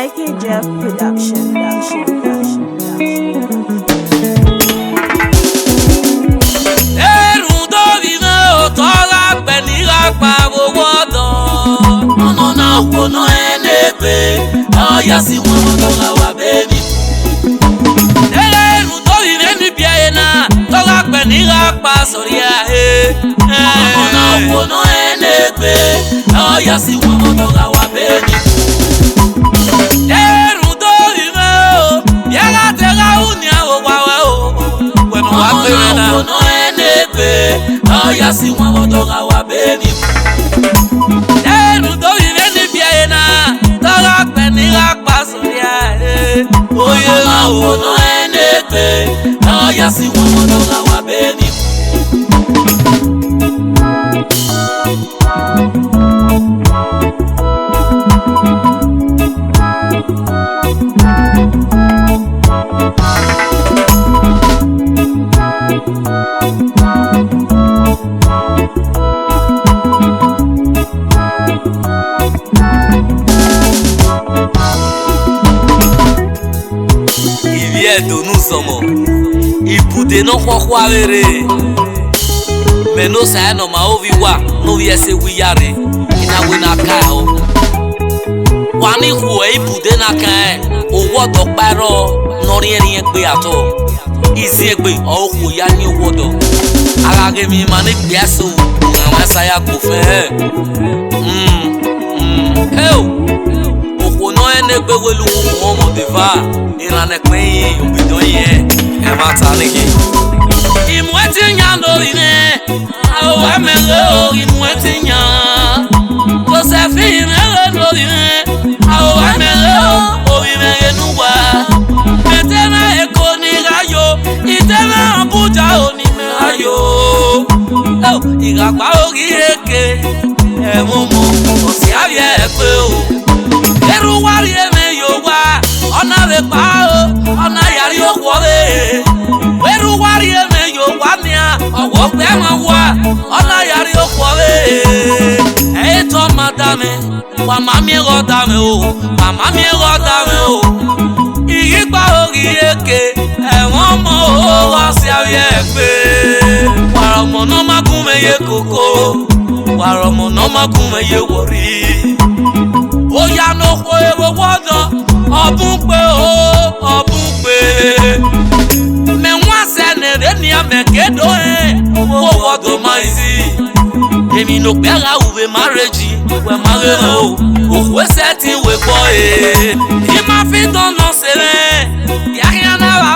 IKJF Production. Kono enebe oya si won to ga wa baby eru to ire ni biena to ga pe ni ga pa sori a kono enebe oya si won to ga wa baby eru to ire o ya ga te ga uni awo wa o we mo wa pe na kono enebe oya si won to ga wa baby eru to ire ni Toga peni la pasoria oye la wono enebe oya si wono toga wa beni nous sommes ipude no kwa rere me no sa no ma ovi wa no vi ese wiyare ina we na ka o wani hu ipude na ka owo do paro no ri erin pe ato izi egbe o hu ya ni owo do ara ge mi ma ni pe aso àwọn saya ko fe no ene gbe welu mo mo deva irane pe obido yen e ma ta niki imu eti nya lori ne o wa mele o imu eti nya Josephine lori ne o wa mele o ire enuwa etena eko ni rayo itena Abuja oni me rayo o igapa ori eke e mo o si avie pe o eru wari eme yo wa ona le pa o ona yari o wo le eru wari eme yo wa nia owo pe ma wa ona yari o wo le e to madame wa mami ro dame o mama mi ro dame o iri pa ori eke e won mo o wa si aye pe wa mo no magun me ye koko wa mo no magun me ye wori oya no ko ewo wodo obun pe me won se ne re ni amekedo wo wodo maizi emi no pe ara uwe marriage we marry o we setting we boy e ma fi don no sere ya ya na wa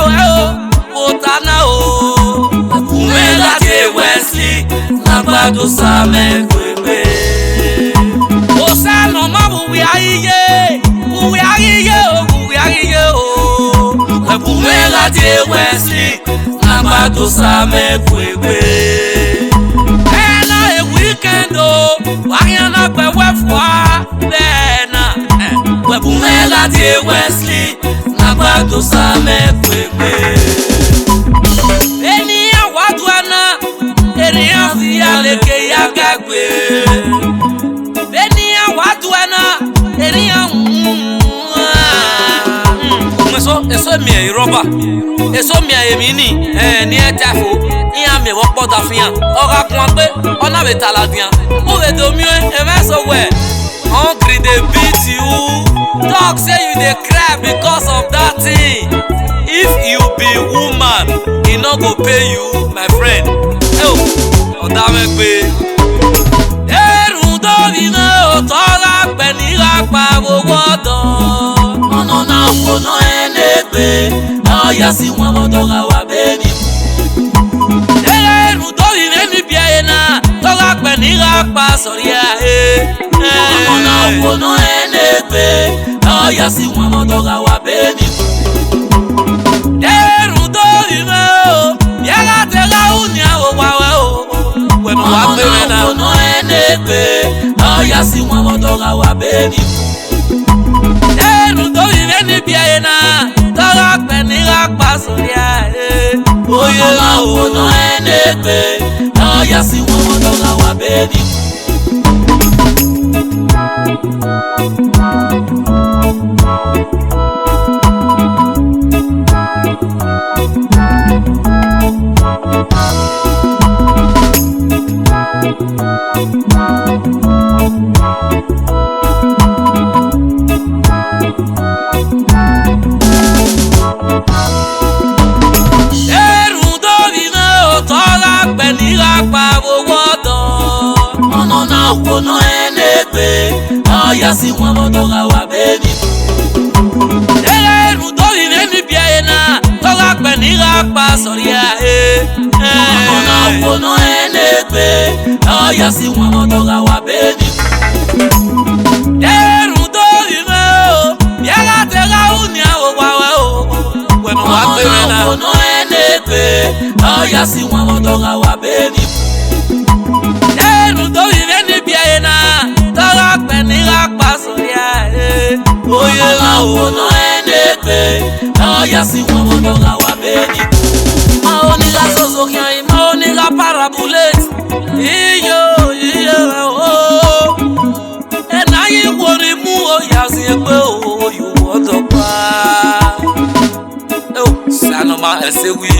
o tana o uwe la te Wesley na gbado sa me kwebe o sa no ma we aye o we bumela de Wesley na gbado sa me kwebe na e weekend o wa ya na pe we fwa na we bumela de Wesley na gbado sa me kwebe eni awadu ana eri afi aleke ya gagbe eni awadu ana eri eso mi e roba eso mi e mi ni e tafo iya mi wo poda fian ora kun pe ona be taladian o be do mi e me so we hungry dey beat you talk say you dey cry because of that thing if you be woman e no go pay you my friend oda me pe eru do vi na o to la pe ni la pa wo wodo ono na kono enebe oya si won wodo ga wa baby eru do vi ni biena to la pe ni la pa sori a ono na kono enebe oya si won wodo ga wa baby eru do vi o ya ga te ga uni awo wa o we mo wa pe na kono enebe oya si won wodo ga wa baby eru do vi ni biena to la pe ni la pa sori a oye la kono enebe oya si won wodo ga wa baby Kono enebe oya si wọn bodoga wa baby eru do ire ni biena toga pe ni ga pa soria kono enebe oya si wọn bodoga wa baby eru do ire o biega te ga uni awo wa o bueno wa pe na kono enebe oya si wọn bodoga wa baby eru do ire ni biena toga pe ni ga pa soria oye la kono enebe oya si wọn bodoga wa baby ma oni la soso kian ma oni la parabulet iyo o ena yi wori mu o ya si pe o you want to pa o sanoma esewi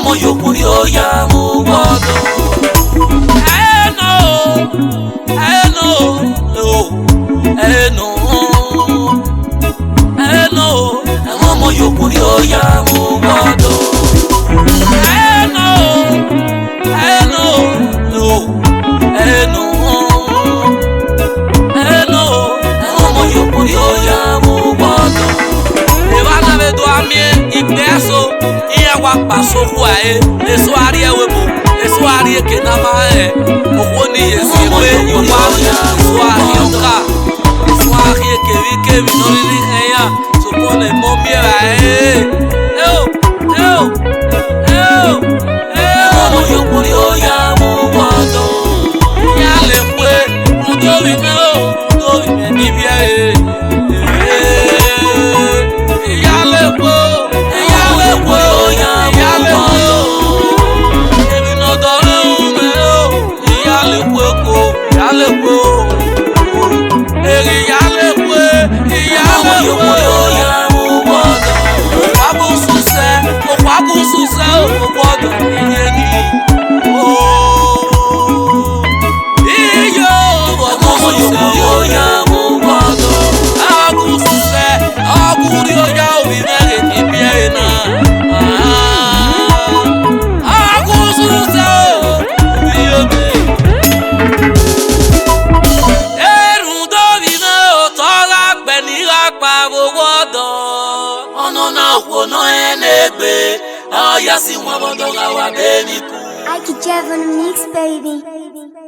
mo yo kuri o ya mo wodo mo yo kuri o ya mo wodo mo yo kuri o ya mo wodo e va na ve do ami ipeso iya wa paso kwa eso ari ewebo eso ari ke na ma o ni esi we yo ma so ari oka so ari ke vi ke mi no li eya so pone mo miera mo yo kuri o ya mo wodo ya le pwe mo do vi ni bia ya le pwe o ya mo wodo ebi no do me o ya le pwe ko ya le pwe o eri ya le pwe o ya mo wodo o kwabu suse o wodo iye ni iyo mo yo ya mo wodo abu suse abu ri o ya o bi mere ni bi na abu suse iyo bi eru do bi na o to la pe ni la pa wodo ono na kono enebe oya si wọn bodoga wa baby ku I could have on a mix, baby.